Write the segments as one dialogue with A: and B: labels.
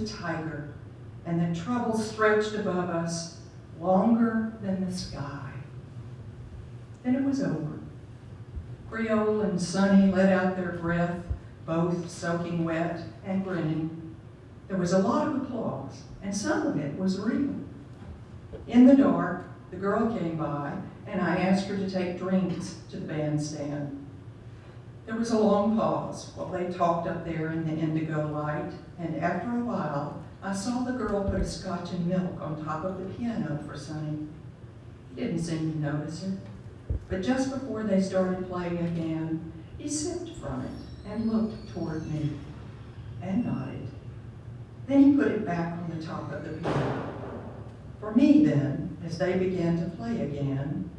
A: a tiger, and that trouble stretched above us longer than the sky. Then it was over. Creole and Sonny let out their breath, both soaking wet and grinning. There was a lot of applause, and some of it was real. In the dark, the girl came by, and I asked her to take drinks to the bandstand. There was a long pause while they talked up there in the indigo light, and after a while, I saw the girl put a scotch and milk on top of the piano for Sonny. He didn't seem to notice her, but just before they started playing again, he sipped from it and looked toward me and nodded. Then he put it back on the top of the piano. For me then, as they began to play again,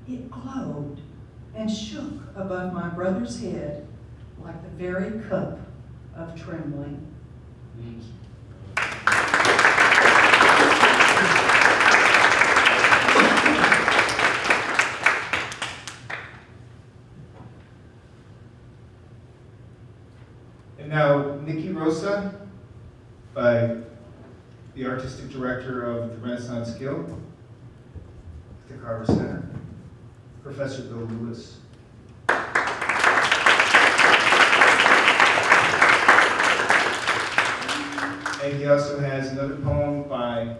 A: it glowed and shook above my brother's head like the very cup of trembling.
B: And now, Nikki Rosa, by the Artistic Director of the Renaissance Guild at the Carver Center, Professor Bill Lewis. And he also has another poem by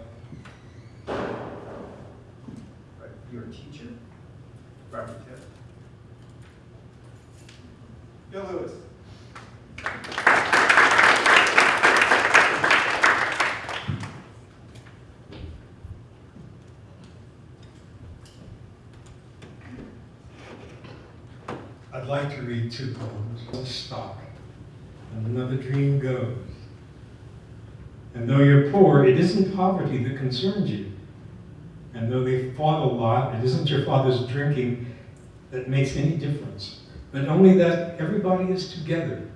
B: your teacher, Robert Ferrelli. Bill Lewis.
C: I'd like to read two poems. One stock, and another dream goes. And though you're poor, it isn't poverty that concerns you. And though they fought a lot, it isn't your father's drinking that makes any difference, but only that everybody is together.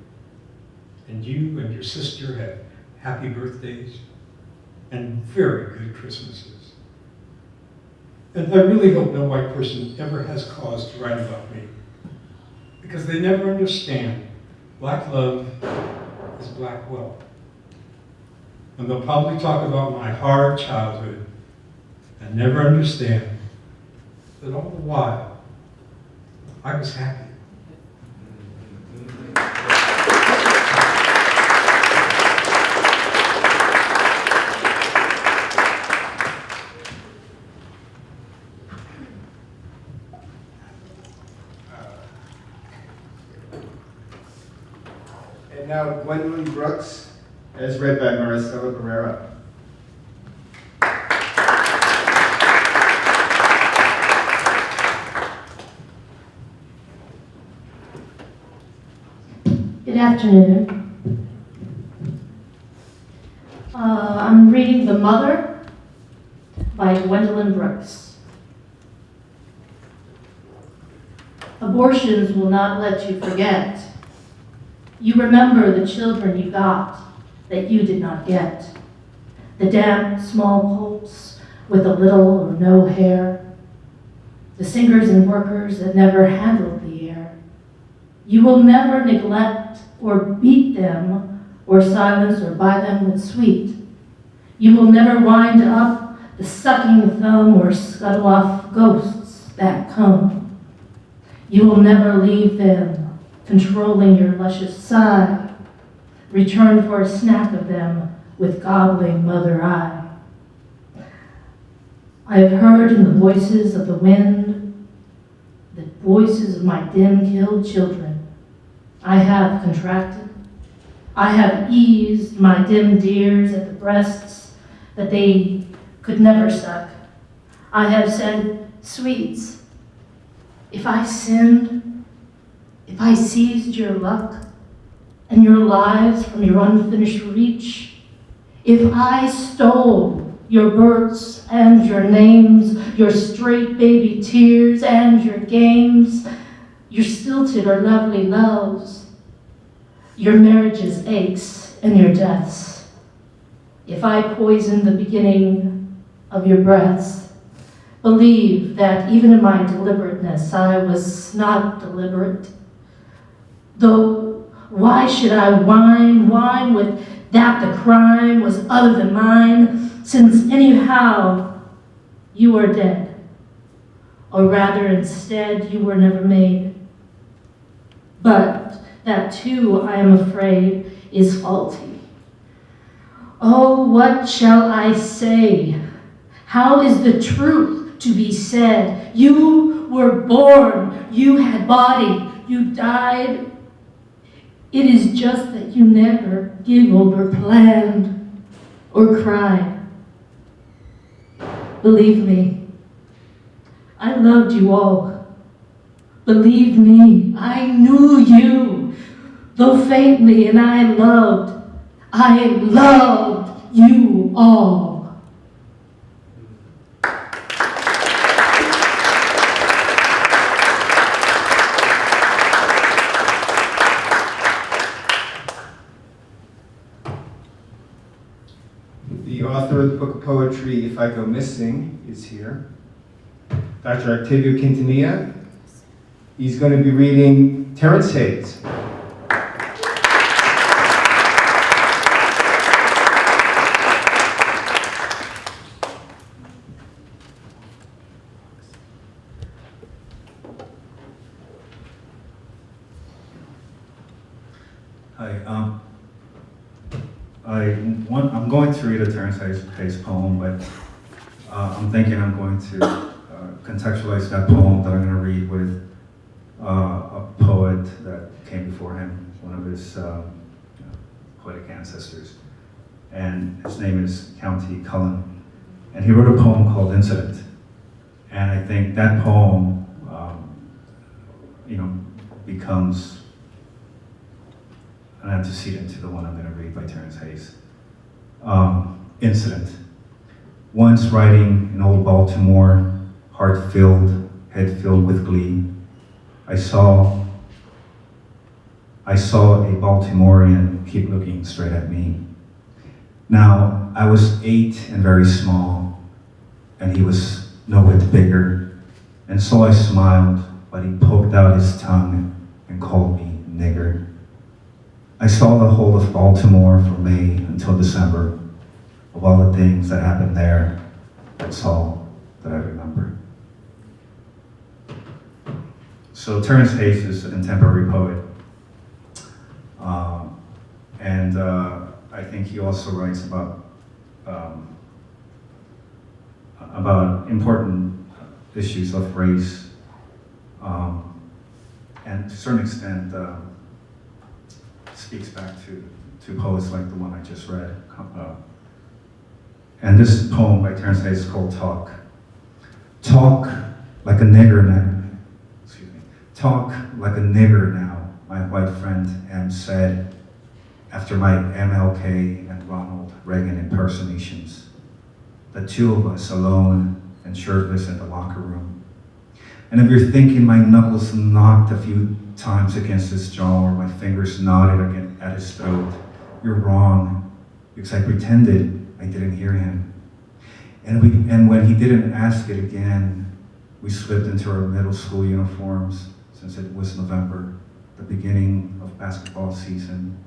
C: And you and your sister have happy birthdays and very good Christmases. And I really hope no white person ever has cause to write about me, because they never understand black love is black wealth. And they'll probably talk about my hard childhood and never understand that all the while I was happy.
B: And now, Gwendolyn Brooks, as read by Maricela Guerrero.
D: Good afternoon. I'm reading The Mother by Gwendolyn Brooks. Abortions will not let you forget. You remember the children you got that you did not get. The damp, small popes with a little or no hair. The singers and workers that never handled the air. You will never neglect or beat them or silence or buy them with sweet. You will never wind up the sucking thumb or scuttle off ghosts that come. You will never leave them controlling your luscious sigh, return for a snack of them with gobbling mother eye. I have heard in the voices of the wind, the voices of my dim-killed children. I have contracted. I have eased my dim dears at the breasts that they could never suck. I have said, sweets, if I sinned, if I seized your luck and your lives from your unfinished reach, if I stole your births and your names, your straight baby tears and your games, your stilted or lovely loves, your marriage's aches and your deaths, if I poisoned the beginning of your breaths, believe that even in my deliberateness I was not deliberate. Though, why should I whine with that the crime was other than mine, since anyhow you are dead. Or rather, instead, you were never made. But that too, I am afraid, is faulty. Oh, what shall I say? How is the truth to be said? You were born, you had body, you died. It is just that you never giggled or planned or cried. Believe me, I loved you all. Believe me, I knew you, though faintly, and I loved you all.
B: The author of the book of poetry, If I Go Missing, is here. Dr. Octavio Quintanilla. He's going to be reading Terence Hayes.
E: Hi, I'm going to read a Terence Hayes poem, but I'm thinking I'm going to contextualize that poem that I'm going to read with a poet that came before him, one of his poetic ancestors, and his name is County Cullen, and he wrote a poem called Incident, and I think that poem, becomes an antecedent to the one I'm going to read by Terence Hayes. Incident. Once riding in old Baltimore, heart filled, head filled with glee, I saw a Baltimorean keep looking straight at me. Now, I was 8 and very small, and he was no whit bigger, and so I smiled, but he poked out his tongue and called me nigger. I saw the whole of Baltimore from May until December. Of all the things that happened there, that's all that I remember. So Terence Hayes is a contemporary poet. And I think he also writes about important issues of race, and to a certain extent, speaks back to poets like the one I just read. And this poem by Terence Hayes is called Talk. Talk like a nigger now. Excuse me. Talk like a nigger now, my white friend M said after my MLK and Ronald Reagan impersonations. The two of us alone and shirtless in the locker room. And if you're thinking my knuckles knocked a few times against his jaw or my fingers nodded again at his throat, you're wrong, because I pretended I didn't hear him. And when he didn't ask it again, we slipped into our middle school uniforms, since it was November, the beginning of basketball season,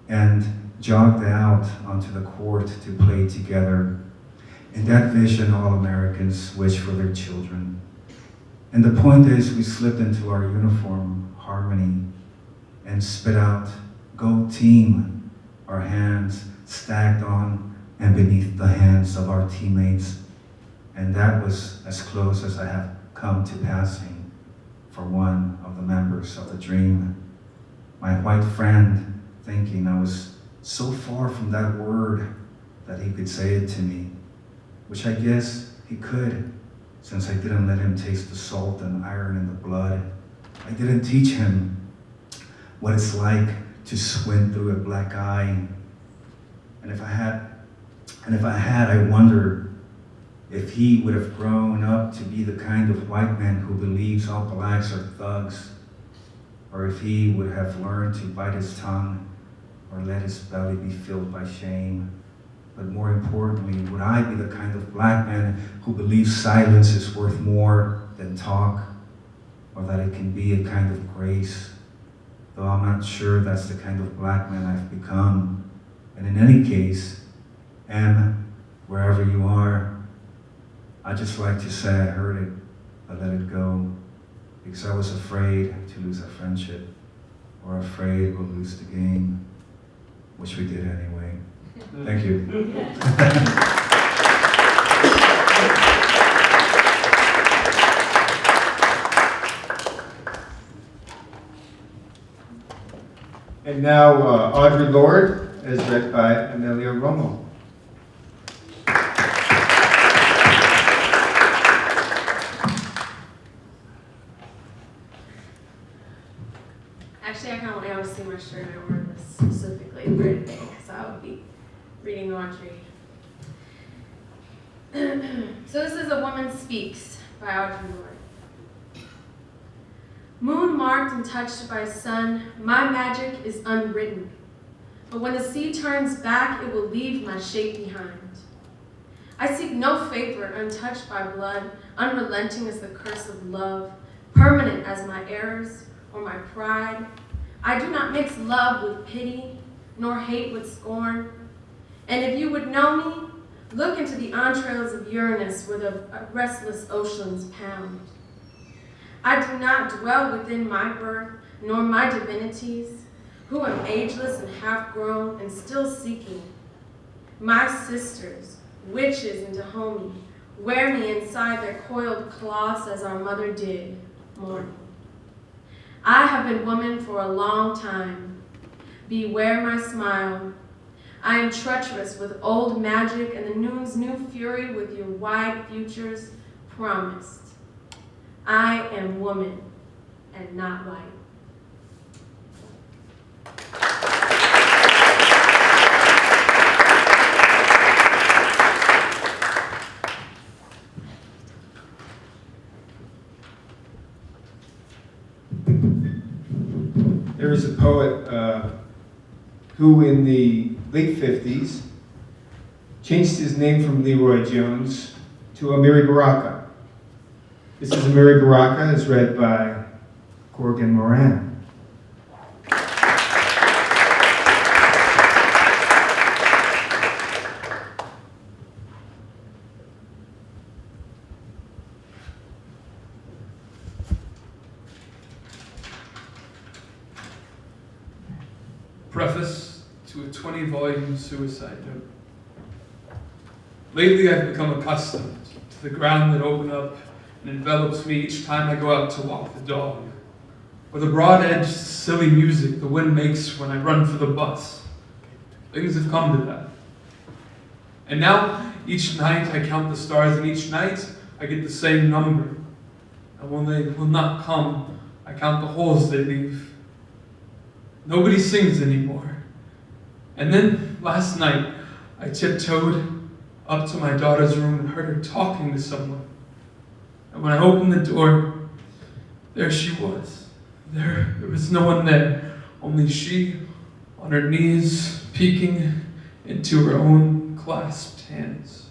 E: and jogged out onto the court to play together. In that vision, all Americans wish for their children. And the point is, we slipped into our uniform harmony and spit out, "Go team," our hands stacked on and beneath the hands of our teammates. And that was as close as I have come to passing for one of the members of the dream. My white friend, thinking I was so far from that word that he could say it to me, which I guess he could, since I didn't let him taste the salt and iron in the blood. I didn't teach him what it's like to squint through a black eye. And if I had, I wonder if he would have grown up to be the kind of white man who believes all blacks are thugs, or if he would have learned to bite his tongue or let his belly be filled by shame. But more importantly, would I be the kind of black man who believes silence is worth more than talk, or that it can be a kind of grace, though I'm not sure that's the kind of black man I've become. And in any case, M, wherever you are, I'd just like to say I heard it, I let it go, because I was afraid to lose our friendship, or afraid we'll lose the game, which we did anyway. Thank you.
B: And now Audre Lorde, as read by Amelia Romo.
F: Actually, I kind of want to see my shirt. I wore this specifically for today because I will be reading Audre. So this is A Woman Speaks by Audre Lorde. Moon marked and touched by sun, my magic is unwritten. But when the sea turns back, it will leave my shape behind. I seek no favor untouched by blood, unrelenting as the curse of love, permanent as my errors or my pride. I do not mix love with pity, nor hate with scorn. And if you would know me, look into the entrails of Uranus where the restless oceans pound. I do not dwell within my birth, nor my divinities, who am ageless and half-grown and still seeking. My sisters, witches and Dahomey, wear me inside their coiled cloths as our mother did, mourning. I have been woman for a long time. Beware my smile. I am treacherous with old magic and the noon's new fury with your wide futures promised. I am woman and not white.
B: There is a poet who in the late 50s changed his name from Leroy Jones to Amiri Baraka. This is Amiri Baraka, as read by Corrigan Moran.
G: Preface to a 20-volume suicide note. Lately I've become accustomed to the ground that opened up and envelops me each time I go out to walk the dog, or the broad-edged, silly music the wind makes when I run for the bus. Things have come to that. And now, each night I count the stars, and each night I get the same number. And when they will not come, I count the holes they leave. Nobody sings anymore. And then, last night, I tiptoed up to my daughter's room and heard her talking to someone. And when I opened the door, there she was. There was no one there, only she on her knees, peeking into her own clasped hands.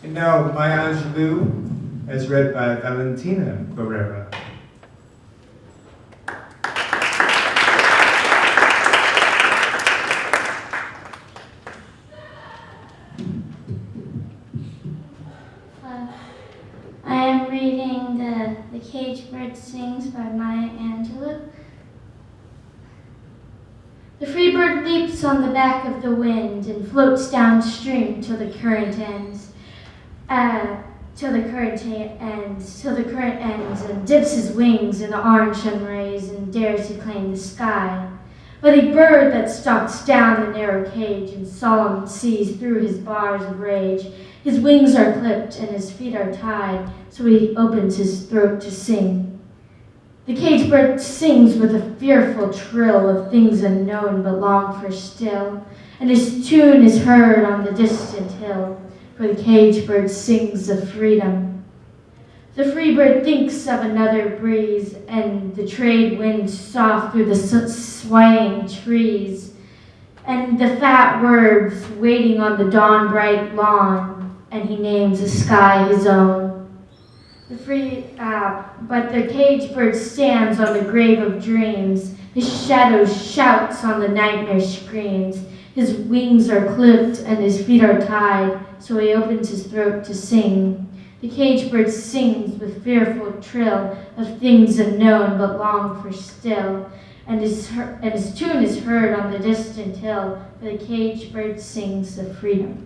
B: And now, My Angelou, as read by Valentina Barrera.
H: I am reading The Caged Bird Sings by Maya Angelou. The free bird leaps on the back of the wind and floats downstream till the current ends. Till the current ends and dips his wings in the orange sun rays and dares to claim the sky. But a bird that stalks down the narrow cage and solemn sees through his bars of rage. His wings are clipped and his feet are tied, so he opens his throat to sing. The caged bird sings with a fearful trill of things unknown but long for still, and his tune is heard on the distant hill, for the caged bird sings of freedom. The free bird thinks of another breeze, and the trade wind soft through the swaying trees, and the fat words waiting on the dawn-bright lawn, and he names the sky his own. But the caged bird stands on the grave of dreams. His shadow shouts on the nightmare screams. His wings are clipped and his feet are tied, so he opens his throat to sing. The caged bird sings with fearful trill of things unknown but long for still, and his tune is heard on the distant hill, where the caged bird sings of freedom.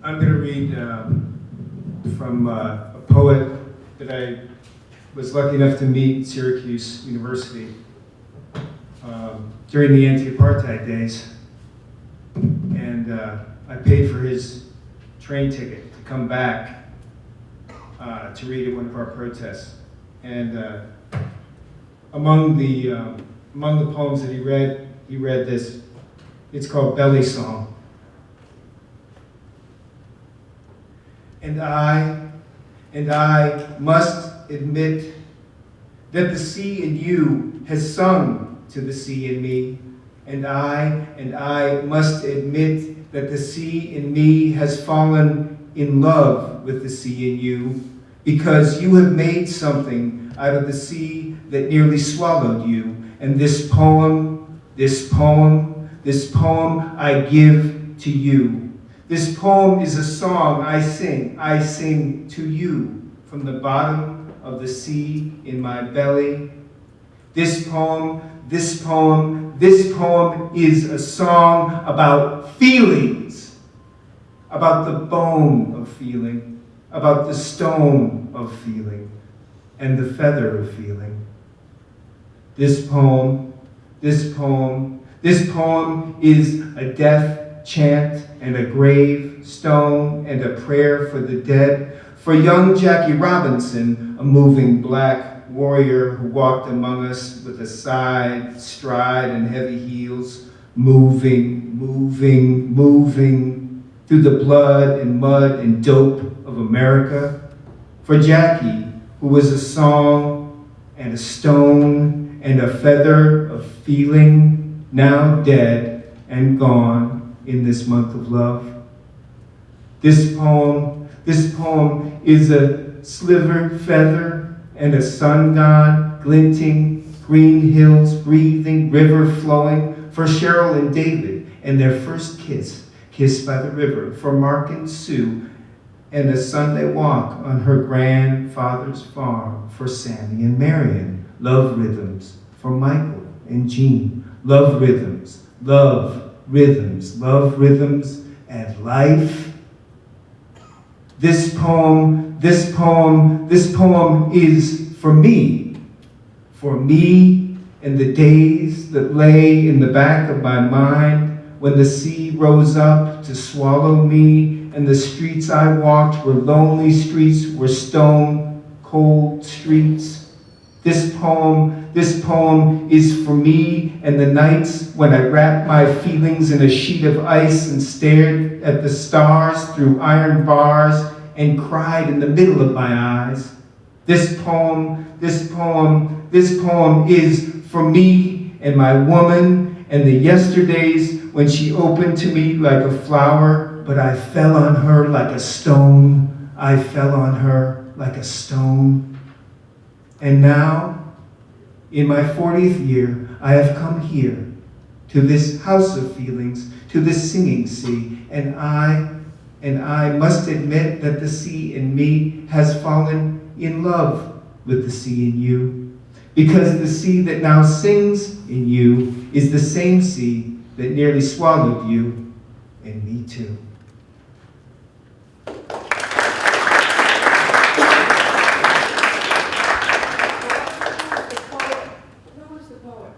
B: I'm going to read from a poet that I was lucky enough to meet at Syracuse University during the anti-apartheid days. And I paid for his train ticket to come back to read at one of our protests. And among the poems that he read this. It's called Belly Song. And I must admit that the sea in you has sung to the sea in me. And I must admit that the sea in me has fallen in love with the sea in you, because you have made something out of the sea that nearly swallowed you. And this poem I give to you. This poem is a song I sing to you from the bottom of the sea in my belly. This poem is a song about feelings, about the bone of feeling, about the stone of feeling, and the feather of feeling. This poem is a death chant and a grave stone and a prayer for the dead, for young Jackie Robinson, a moving black warrior who walked among us with a side stride and heavy heels, moving through the blood and mud and dope of America. For Jackie, who was a song and a stone and a feather of feeling, now dead and gone in this month of love. This poem is a slivered feather and a sun god glinting, green hills breathing, river flowing, for Cheryl and David and their first kiss by the river, for Mark and Sue and a Sunday walk on her grandfather's farm, for Sammy and Marion, love rhythms, for Michael and Jean, love rhythms, and life. This poem is for me and the days that lay in the back of my mind when the sea rose up to swallow me and the streets I walked were lonely streets, were stone cold streets. This poem is for me and the nights when I wrapped my feelings in a sheet of ice and stared at the stars through iron bars and cried in the middle of my eyes. This poem is for me and my woman and the yesterdays when she opened to me like a flower, but I fell on her like a stone. And now, in my 40th year, I have come here to this house of feelings, to this singing sea, and I must admit that the sea in me has fallen in love with the sea in you, because the sea that now sings in you is the same sea that nearly swallowed you and me too.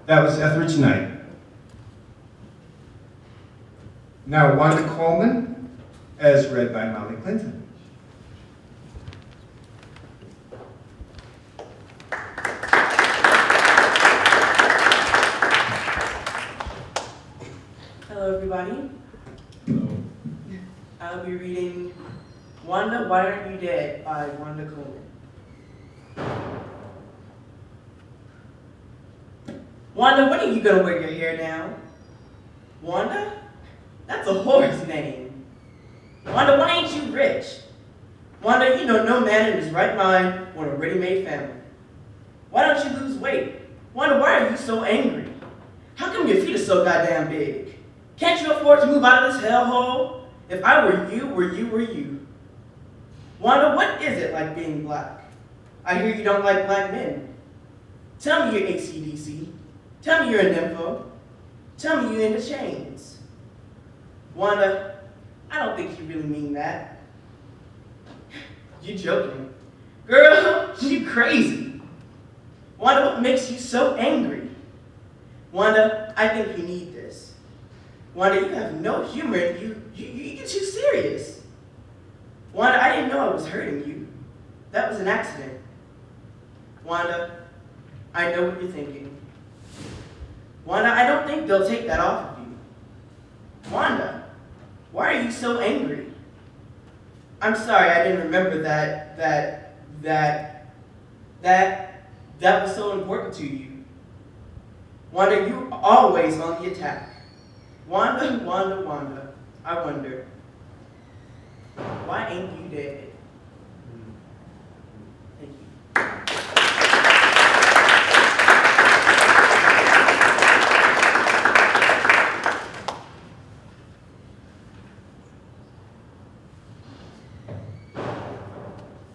B: That was Etheridge Knight. Now, Wanda Coleman, as read by Molly Clinton.
I: be reading Wanda, Why Aren't You Dead by Wanda Coleman. Wanda, when are you gonna wear your hair down? Wanda? That's a whore's name. Wanda, why ain't you rich? Wanda, you know no man in his right mind want a ready-made family. Why don't you lose weight? Wanda, why are you so angry? How come your feet are so goddamn big? Can't you afford to move out of this hellhole? If I were you, were you. Wanda, what is it like being black? I hear you don't like black men. Tell me you're AC/DC. Tell me you're a nympho. Tell me you're into chains. Wanda, I don't think you really mean that. You joking. Girl, you crazy. Wanda, what makes you so angry? Wanda, I think you need this. Wanda, you have no humor and you get too serious. Wanda, I didn't know I was hurting you. That was an accident. Wanda, I know what you're thinking. Wanda, I don't think they'll take that off of you. Wanda, why are you so angry? I'm sorry, I didn't remember that was so important to you. Wanda, you're always on the attack. Wanda, I wonder, why ain't you dead? Thank you.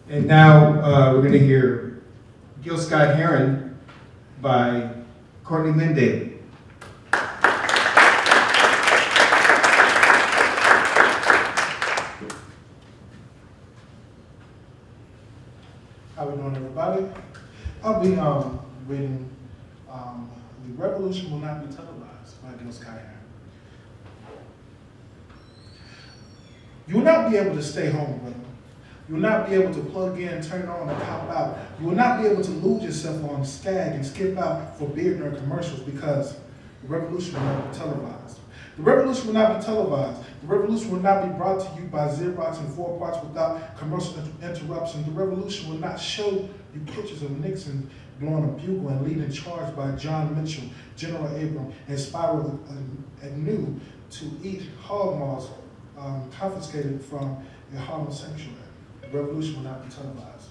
B: And now we're going to hear Gil Scott Heron by Courtney Lindale.
J: How we doing, everybody? I'll be reading The Revolution Will Not Be Televised by Gil Scott Heron. You will not be able to stay home, brother. You will not be able to plug in, turn on, and pop out. You will not be able to lose yourself on Skag and skip out for beer during commercials because the revolution will not be televised. The revolution will not be televised. The revolution will not be brought to you by Xerox in 4 parts without commercial interruption. The revolution will not show you pictures of Nixon blowing a bugle and leading charge by John Mitchell, General Abram, and Spyro Agnew to eat hog maws confiscated from a Harlem sanctuary. The revolution will not be televised.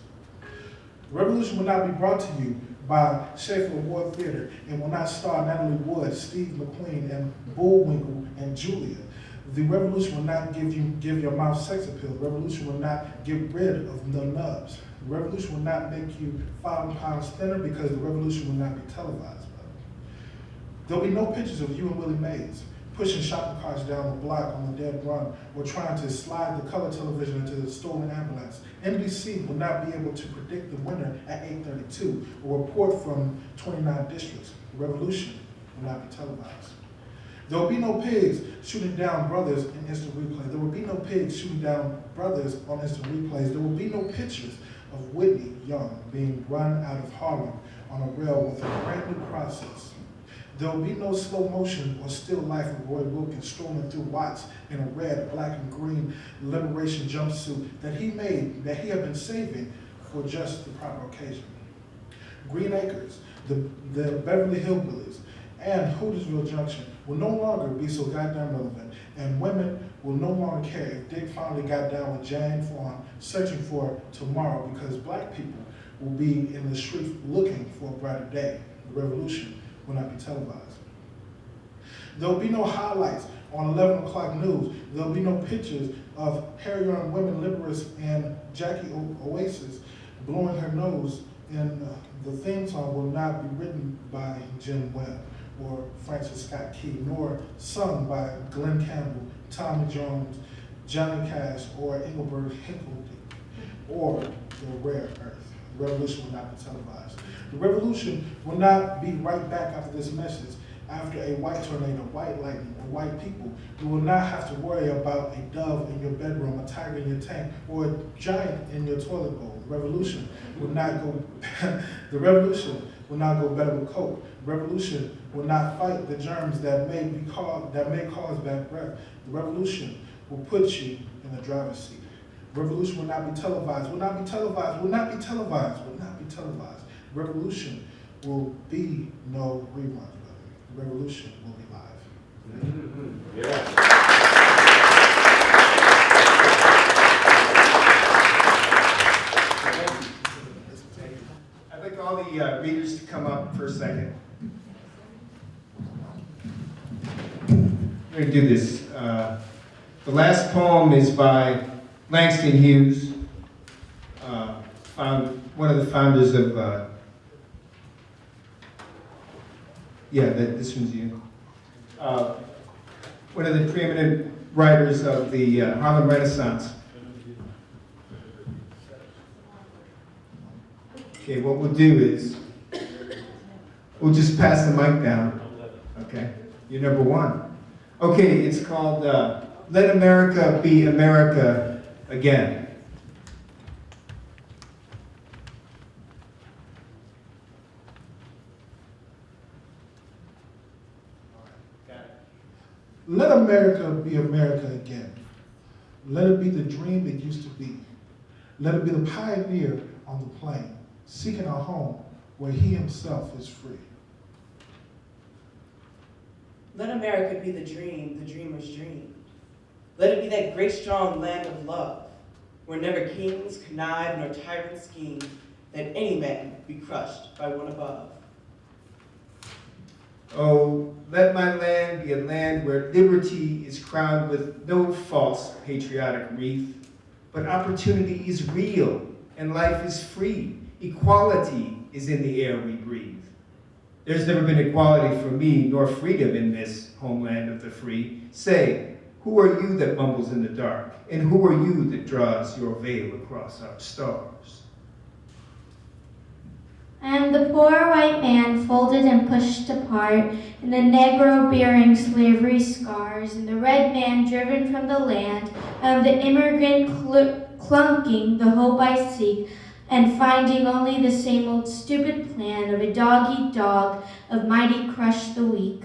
J: The revolution will not be brought to you by Schaefer Award Theater and will not star Natalie Wood, Steve McQueen, and Bullwinkle and Julia. The revolution will not give your mouth sex appeal. The revolution will not get rid of the nubs. The revolution will not make you 5 pounds thinner because the revolution will not be televised. There'll be no pictures of you and Willie Mays pushing shopping carts down the block on the dead run or trying to slide the color television into the stolen ambulance. NBC will not be able to predict the winner at 8:32 or report from 29 districts. The revolution will not be televised. There will be no pigs shooting down brothers in instant replay. There will be no pigs shooting down brothers on instant replays. There will be no pictures of Whitney Young being run out of Harlem on a rail with a brand new process. There will be no slow motion or still life of Roy Wilkins strolling through Watts in a red, black, and green liberation jumpsuit that he made, that he had been saving for just the proper occasion. Green Acres, the Beverly Hillbillies, and Hootersville Junction will no longer be so goddamn relevant, and women will no longer care if Dick finally got down with Jane Fawn searching for tomorrow because black people will be in the street looking for a brighter day. The revolution will not be televised. There will be no highlights on 11 o'clock news. There will be no pictures of Harry Young women liberists and Jackie Oasis blowing her nose, and the theme song will not be written by Jim Webb or Francis Scott Key, nor sung by Glenn Campbell, Tommy Jones, Johnny Cash, or Engelbert Hinckley, or The Rare Earth. The revolution will not be televised. The revolution will not be right back after this message. After a white tornado, white lightning, or white people, you will not have to worry about a dove in your bedroom, a tiger in your tank, or a giant in your toilet bowl. The revolution will not go. The revolution will not go better with coke. The revolution will not fight the germs that may cause bad breath. The revolution will put you in the driver's seat. Revolution will not be televised, will not be televised, will not be televised, will not be televised. Revolution will be no reruns, brother. Revolution will be live.
B: I'd like all the readers to come up for a second. We're going to do this. The last poem is by Langston Hughes, one of the founders of, this one's you. One of the preeminent writers of the Harlem Renaissance. Okay, what we'll do is, we'll just pass the mic down. Okay, you're number one. Okay, it's called Let America Be America Again.
J: Let America be America again. Let it be the dream it used to be. Let it be the pioneer on the plain, seeking a home where he himself is free.
I: Let America be the dream the dreamers dreamed. Let it be that great strong land of love, where never kings connive nor tyrants scheme, that any man be crushed by one above.
B: Oh, let my land be a land where liberty is crowned with no false patriotic wreath, but opportunity is real and life is free. Equality is in the air we breathe. There's never been equality for me, nor freedom in this homeland of the free. Say, who are you that mumbles in the dark? And who are you that draws your veil across our stars?
H: I am the poor white man folded and pushed apart, and the Negro bearing slavery scars, and the red man driven from the land. I am the immigrant clunking the hope I seek, and finding only the same old stupid plan of a dog-eat-dog, of mighty crush the weak.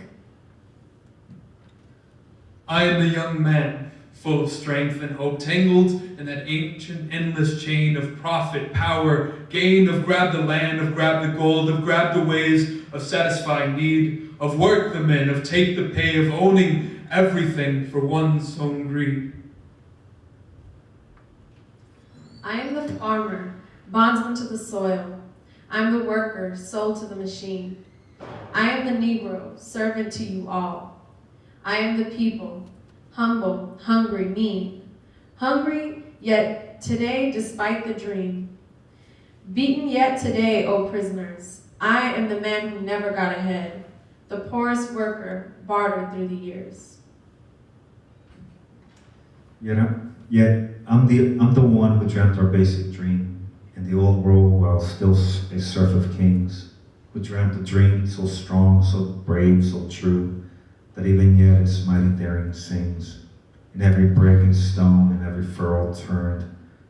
G: I am the young man, full of strength and hope, tangled in that ancient, endless chain of profit, power, gain, of grab the land, of grab the gold, of grab the ways, of satisfying need, of work the men, of take the pay, of owning everything for one's own greed.
F: I am the farmer, bondsman to the soil. I am the worker, sold to the machine. I am the Negro, servant to you all. I am the people, humble, hungry, mean. Hungry, yet today, despite the dream. Beaten yet today, O prisoners. I am the man who never got ahead, the poorest worker, bartered through the years.
E: Yet I'm the one who dreamt our basic dream in the old world while still a serf of kings, who dreamt a dream so strong, so brave, so true, that even yet its mighty daring sings. In every brick and stone, in every furrow turned,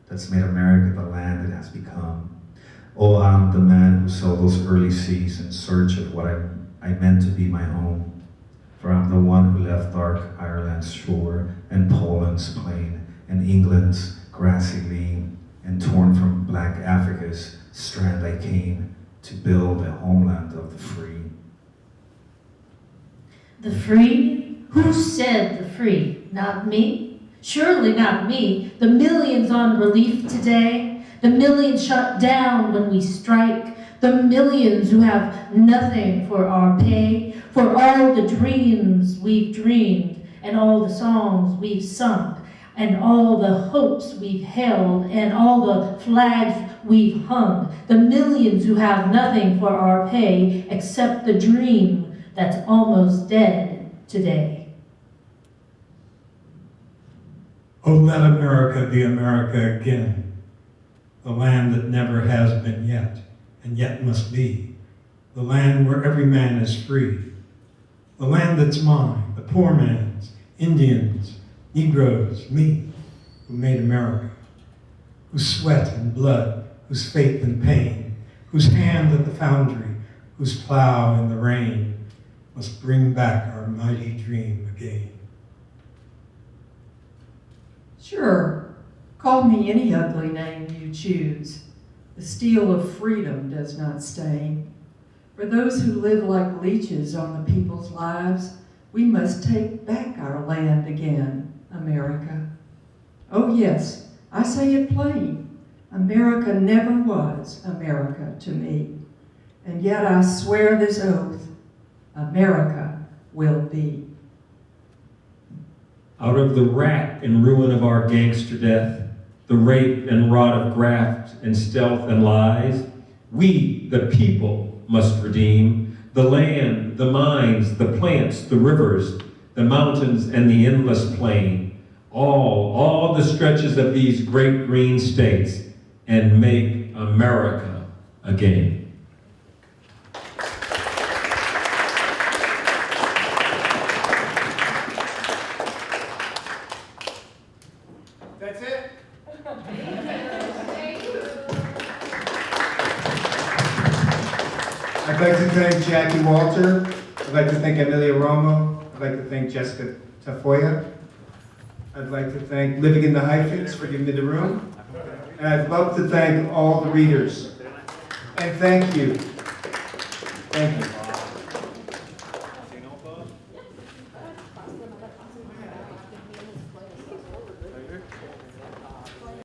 E: that's made America the land it has become. Oh, I'm the man who saw those early seas in search of what I meant to be my home. For I'm the one who left dark Ireland's shore, and Poland's plain, and England's grassy lea, and torn from black Africa's strand I came to build a homeland of the free.
D: The free? Who said the free? Not me? Surely not me. The millions on relief today, the millions shut down when we strike, the millions who have nothing for our pay, for all the dreams we've dreamed, and all the songs we've sung, and all the hopes we've held, and all the flags we've hung, the millions who have nothing for our pay except the dream that's almost dead today.
C: Oh, let America be America again, the land that never has been yet, and yet must be, the land where every man is free, the land that's mine, the poor man's, Indians, Negroes, me, who made America, whose sweat and blood, whose faith and pain, whose hand at the foundry, whose plow in the rain, must bring back our mighty dream again.
A: Sure, call me any ugly name you choose. The steel of freedom does not stain. For those who live like leeches on the people's lives, we must take back our land again, America. Oh yes, I say it plain. America never was America to me. And yet I swear this oath, America will be.
C: Out of the rack and ruin of our gangster death, the rape and rot of graft and stealth and lies, we, the people, must redeem the land, the mines, the plants, the rivers, the mountains, and the endless plain, all the stretches of these great green states, and make America again.
B: That's it? I'd like to thank Jackie Walter. I'd like to thank Emilia Romo. I'd like to thank Jessica Tafoya. I'd like to thank Living in the Hyphens for giving me the room. And I'd love to thank all the readers. And thank you. Thank you.